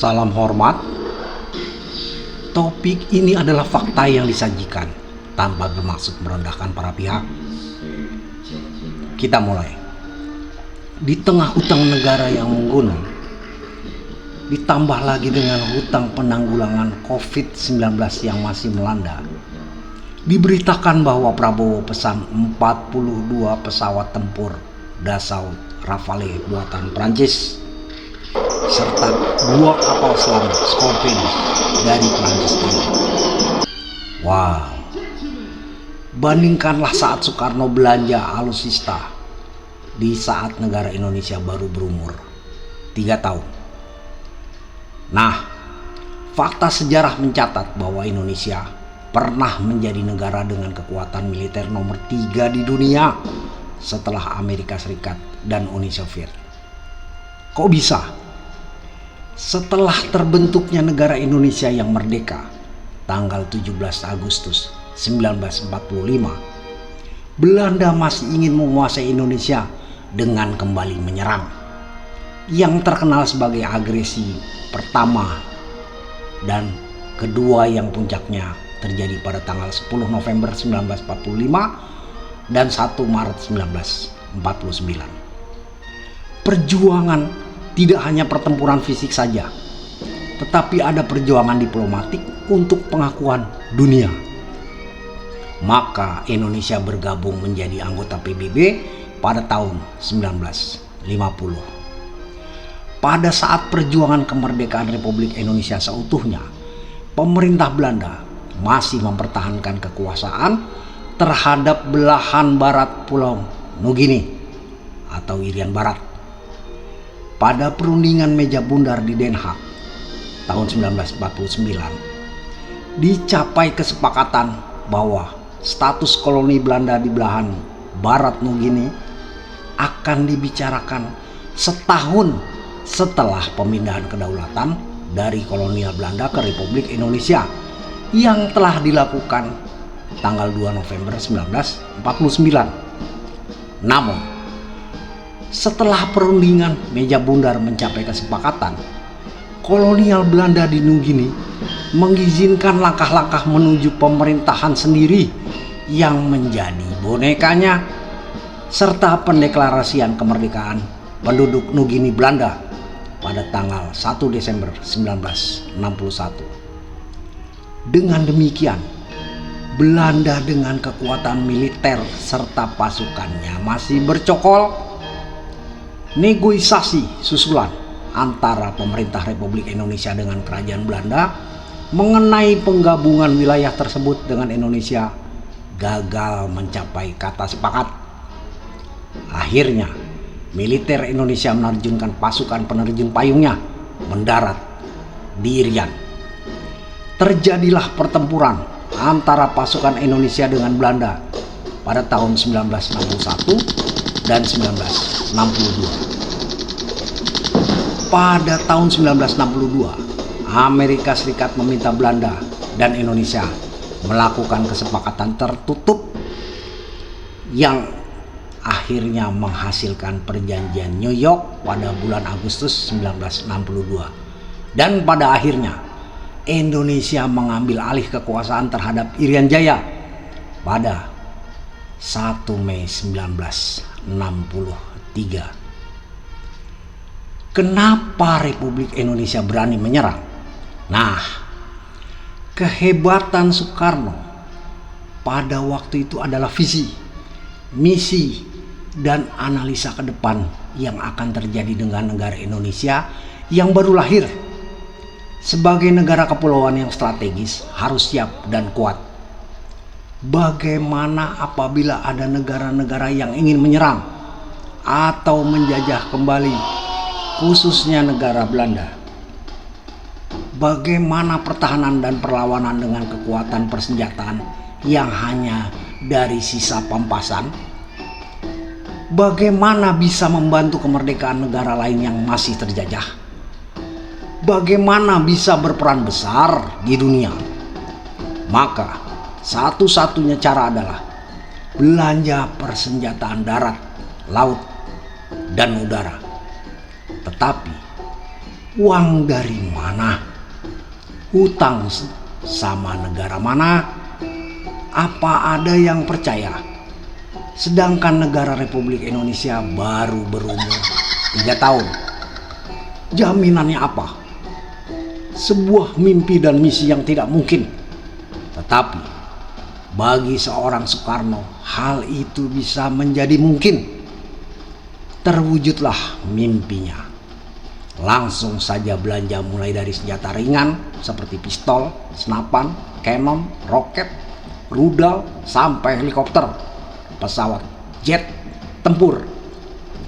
Salam hormat. Topik ini adalah fakta yang disajikan tanpa bermaksud merendahkan para pihak. Kita mulai. Di tengah utang negara yang menggunung, ditambah lagi dengan hutang penanggulangan COVID-19 yang masih melanda, diberitakan bahwa Prabowo pesan 42 pesawat tempur Dassault Rafale buatan Prancis serta 2 kapal selam Scorpion dari Prancis juga. Wow. Bandingkanlah saat Soekarno belanja alutsista di saat negara Indonesia baru berumur 3 tahun. Nah, fakta sejarah mencatat bahwa Indonesia pernah menjadi negara dengan kekuatan militer nomor 3 di dunia setelah Amerika Serikat dan Uni Soviet. Kok bisa? Setelah terbentuknya negara Indonesia yang merdeka tanggal 17 Agustus 1945, Belanda masih ingin menguasai Indonesia dengan kembali menyerang, yang terkenal sebagai agresi pertama dan kedua yang puncaknya terjadi pada tanggal 10 November 1945 dan 1 Maret 1949. Perjuangan tidak hanya pertempuran fisik saja, tetapi ada perjuangan diplomatik untuk pengakuan dunia. Maka Indonesia bergabung menjadi anggota PBB pada tahun 1950. Pada saat perjuangan kemerdekaan Republik Indonesia seutuhnya, pemerintah Belanda masih mempertahankan kekuasaan terhadap belahan barat Pulau Nugini atau Irian Barat. Pada perundingan meja bundar di Den Haag tahun 1949, dicapai kesepakatan bahwa status koloni Belanda di belahan barat Nugini akan dibicarakan setahun setelah pemindahan kedaulatan dari kolonial Belanda ke Republik Indonesia yang telah dilakukan tanggal 2 November 1949. Namun, setelah perundingan meja bundar mencapai kesepakatan, kolonial Belanda di Nugini mengizinkan langkah-langkah menuju pemerintahan sendiri yang menjadi bonekanya, serta pendeklarasian kemerdekaan penduduk Nugini Belanda pada tanggal 1 Desember 1961. Dengan demikian, Belanda dengan kekuatan militer serta pasukannya masih bercokol. Negosiasi susulan antara pemerintah Republik Indonesia dengan kerajaan Belanda mengenai penggabungan wilayah tersebut dengan Indonesia gagal mencapai kata sepakat. Akhirnya, militer Indonesia menerjunkan pasukan penerjun payungnya mendarat di Irian. Terjadilah pertempuran antara pasukan Indonesia dengan Belanda pada tahun 1961 dan 1962. Pada tahun 1962, Amerika Serikat meminta Belanda dan Indonesia melakukan kesepakatan tertutup yang akhirnya menghasilkan perjanjian New York pada bulan Agustus 1962. Dan pada akhirnya Indonesia mengambil alih kekuasaan terhadap Irian Jaya pada 1 Mei 1963. Kenapa Republik Indonesia berani menyerang? Nah, kehebatan Soekarno pada waktu itu adalah visi, misi, dan analisa ke depan yang akan terjadi dengan negara Indonesia yang baru lahir. Sebagai negara kepulauan yang strategis harus siap dan kuat. Bagaimana apabila ada negara-negara yang ingin menyerang atau menjajah kembali, khususnya negara Belanda? Bagaimana pertahanan dan perlawanan dengan kekuatan persenjataan yang hanya dari sisa pampasan? Bagaimana bisa membantu kemerdekaan negara lain yang masih terjajah? Bagaimana bisa berperan besar di dunia? Maka satu-satunya cara adalah belanja persenjataan darat, laut, dan udara. Tetapi Uang dari mana? Hutang sama negara mana? Apa ada yang percaya? Sedangkan negara Republik Indonesia baru berumur 3 tahun. Jaminannya apa? Sebuah mimpi dan misi yang tidak mungkin. Tetapi bagi seorang Soekarno, hal itu bisa menjadi mungkin. Terwujudlah mimpinya. Langsung saja belanja mulai dari senjata ringan seperti pistol, senapan, kanon, roket, rudal, sampai helikopter, pesawat jet tempur,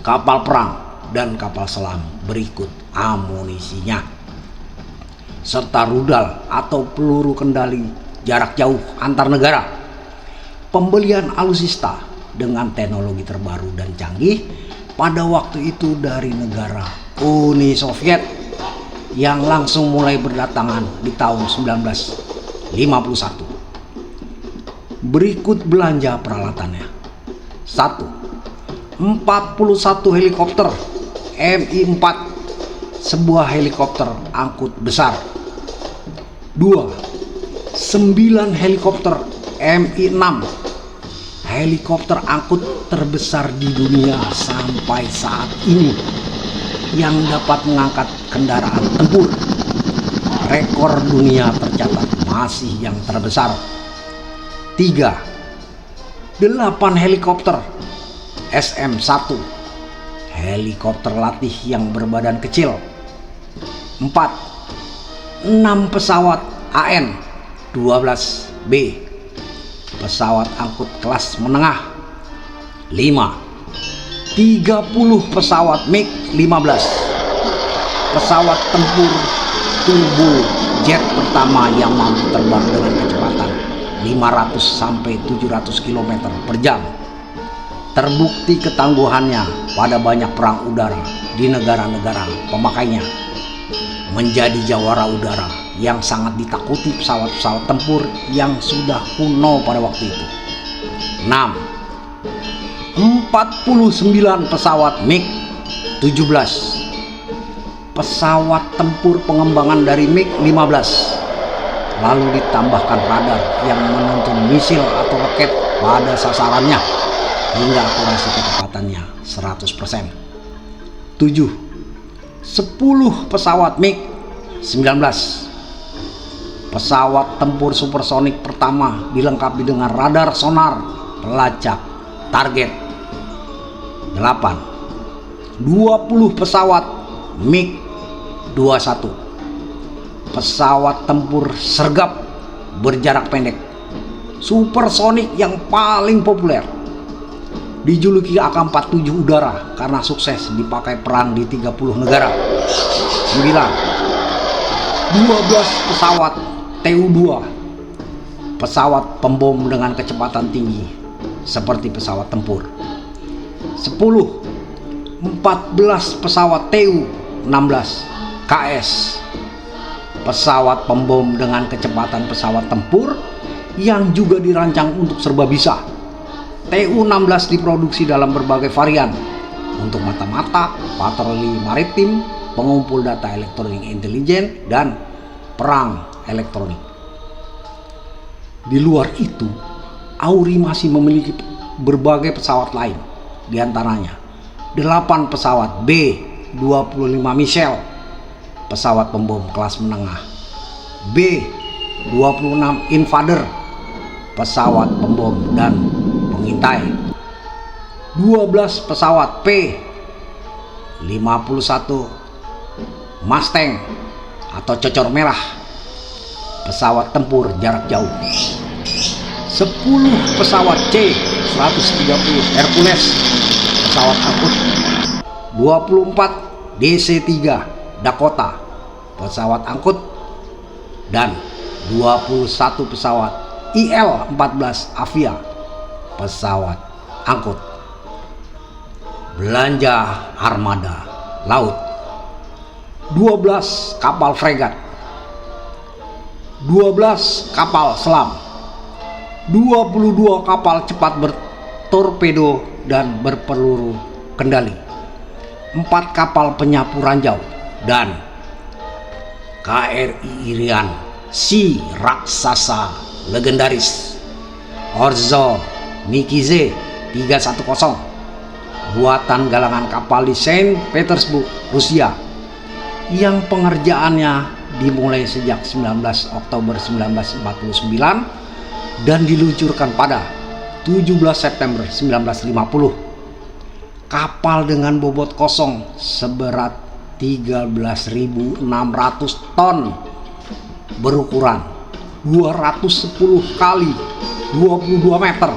kapal perang, dan kapal selam berikut amunisinya, serta rudal atau peluru kendali jarak jauh antar negara. Pembelian alutsista dengan teknologi terbaru dan canggih pada waktu itu dari negara Uni Soviet yang langsung mulai berdatangan di tahun 1951. Berikut belanja peralatannya. 1. 41 helikopter Mi-4, sebuah helikopter angkut besar. 2. 9 helikopter Mi-6, helikopter angkut terbesar di dunia sampai saat ini, yang dapat mengangkat kendaraan tempur. Rekor dunia tercatat masih yang terbesar. 3. 8 helikopter SM-1, helikopter latih yang berbadan kecil. 4. 6 pesawat AN-12B, pesawat angkut kelas menengah. 5. 30 pesawat MiG-15, pesawat tempur turbo jet pertama yang mampu terbang dengan kecepatan 500 sampai 700 km per jam. Terbukti ketangguhannya pada banyak perang udara di negara-negara pemakainya, menjadi jawara udara yang sangat ditakuti pesawat-pesawat tempur yang sudah kuno pada waktu itu. 6. 49 pesawat MiG-17, pesawat tempur pengembangan dari MiG-15, lalu ditambahkan radar yang menuntun misil atau roket pada sasarannya hingga akurasi kecepatannya 100%. 7. 10 pesawat MiG-19, pesawat tempur supersonik pertama dilengkapi dengan radar sonar pelacak target. 8. 20 pesawat MiG-21, pesawat tempur sergap berjarak pendek supersonik yang paling populer, dijuluki AK-47 udara karena sukses dipakai perang di 30 negara. 9. 12 pesawat Tu-2, pesawat pembom dengan kecepatan tinggi seperti pesawat tempur. 10. 14 pesawat Tu-16 KS, pesawat pembom dengan kecepatan pesawat tempur yang juga dirancang untuk serba bisa. Tu-16 diproduksi dalam berbagai varian untuk mata-mata, patroli maritim, pengumpul data elektronik intelijen, dan perang elektronik. Di luar itu, AURI masih memiliki berbagai pesawat lain, di antaranya 8 pesawat B-25 Michel, pesawat pembom kelas menengah, B-26 Invader, pesawat pembom dan pengintai, 12 pesawat P-51 Mustang atau cocor merah, pesawat tempur jarak jauh, 10 pesawat C-130 Hercules, pesawat angkut, 24 DC-3 Dakota, pesawat angkut, dan 21 pesawat IL-14 Avia, pesawat angkut. Belanja armada laut: 12 kapal fregat, 12 kapal selam, 22 kapal cepat bertorpedo dan berpeluru kendali, 4 kapal penyapu ranjau, dan KRI Irian, si raksasa legendaris Orzo Nikize 310, buatan galangan kapal di Saint Petersburg, Rusia, yang pengerjaannya dimulai sejak 19 Oktober 1949 dan diluncurkan pada 17 September 1950. Kapal dengan bobot kosong seberat 13.600 ton, berukuran 210 kali 22 meter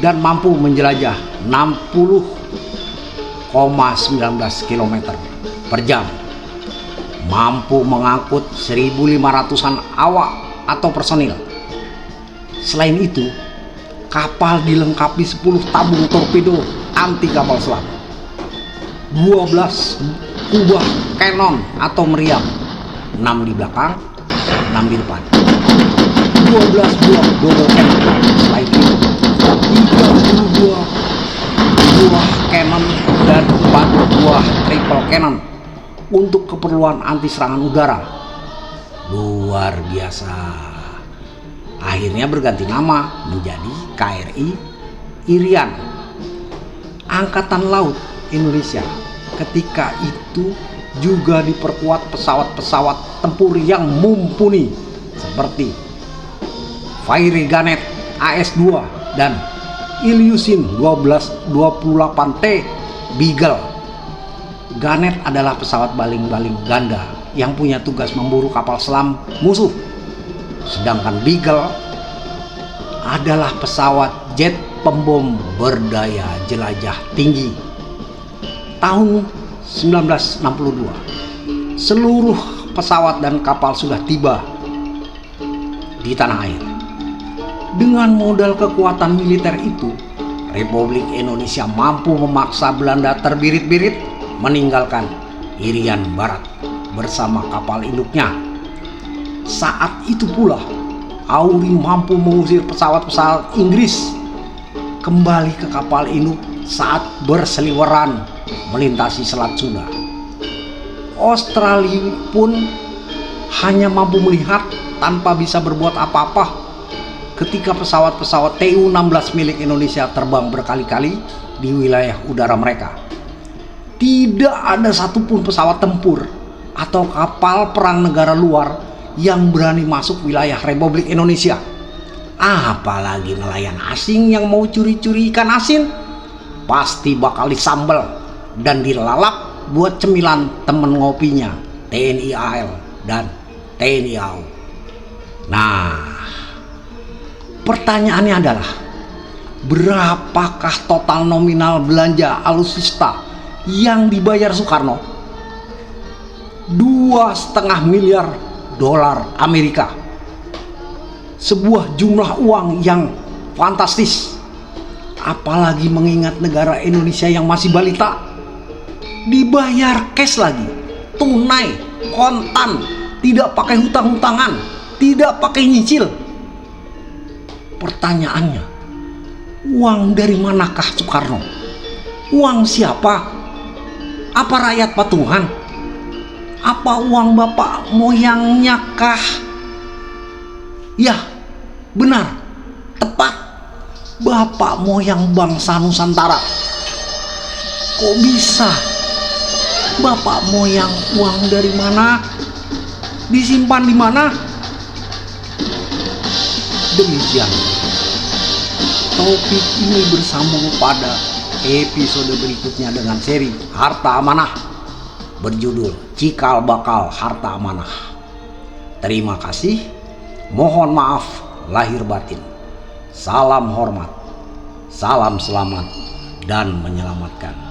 dan mampu menjelajah 60,19 km per jam. Mampu mengangkut 1.500-an awak atau personil. Selain itu, kapal dilengkapi 10 tabung torpedo anti kapal selam, 12 kubah kanon atau meriam, 6 di belakang, 6 di depan, 12 buah double cannon. Selain itu, 32 buah cannon dan 4 buah triple cannon untuk keperluan anti serangan udara. Luar biasa. Akhirnya berganti nama menjadi KRI Irian, Angkatan Laut Indonesia. Ketika itu juga diperkuat pesawat-pesawat tempur yang mumpuni seperti Fiery Gunner AS-2 dan Ilyushin 1228T Beagle. Gunner adalah pesawat baling-baling ganda yang punya tugas memburu kapal selam musuh, sedangkan Beagle adalah pesawat jet pembom berdaya jelajah tinggi. Tahun 1962, seluruh pesawat dan kapal sudah tiba di tanah air. Dengan modal kekuatan militer itu, Republik Indonesia mampu memaksa Belanda terbirit-birit meninggalkan Irian Barat bersama kapal induknya. Saat itu pula, Auri mampu mengusir pesawat-pesawat Inggris kembali ke kapal induk saat berseliweran melintasi Selat Sunda. Australia pun hanya mampu melihat tanpa bisa berbuat apa-apa ketika pesawat-pesawat Tu-16 milik Indonesia terbang berkali-kali di wilayah udara mereka. Tidak ada satupun pesawat tempur atau kapal perang negara luar yang berani masuk wilayah Republik Indonesia. Apalagi nelayan asing yang mau curi-curi ikan asin, pasti bakal disambel dan dilalap buat cemilan temen ngopinya TNI AL dan TNI AU. Nah, pertanyaannya adalah, berapakah total nominal belanja alutsista yang dibayar Soekarno? 2,5 miliar dolar Amerika. Sebuah jumlah uang yang fantastis, apalagi mengingat negara Indonesia yang masih balita. Dibayar cash lagi, tunai, kontan, tidak pakai hutang-hutangan, tidak pakai nyicil. Pertanyaannya, uang dari manakah Soekarno? Uang siapa? Apa rakyat patungan? Apa uang bapak moyangnya kah? Ya, benar, tepat, bapak moyang bangsa Nusantara. Kok bisa? Bapak moyang uang dari mana? Disimpan di mana? Demikian topik ini bersambung pada episode berikutnya dengan seri Harta Amanah berjudul Cikal Bakal Harta Amanah. Terima kasih, mohon maaf lahir batin. Salam hormat, salam selamat dan menyelamatkan.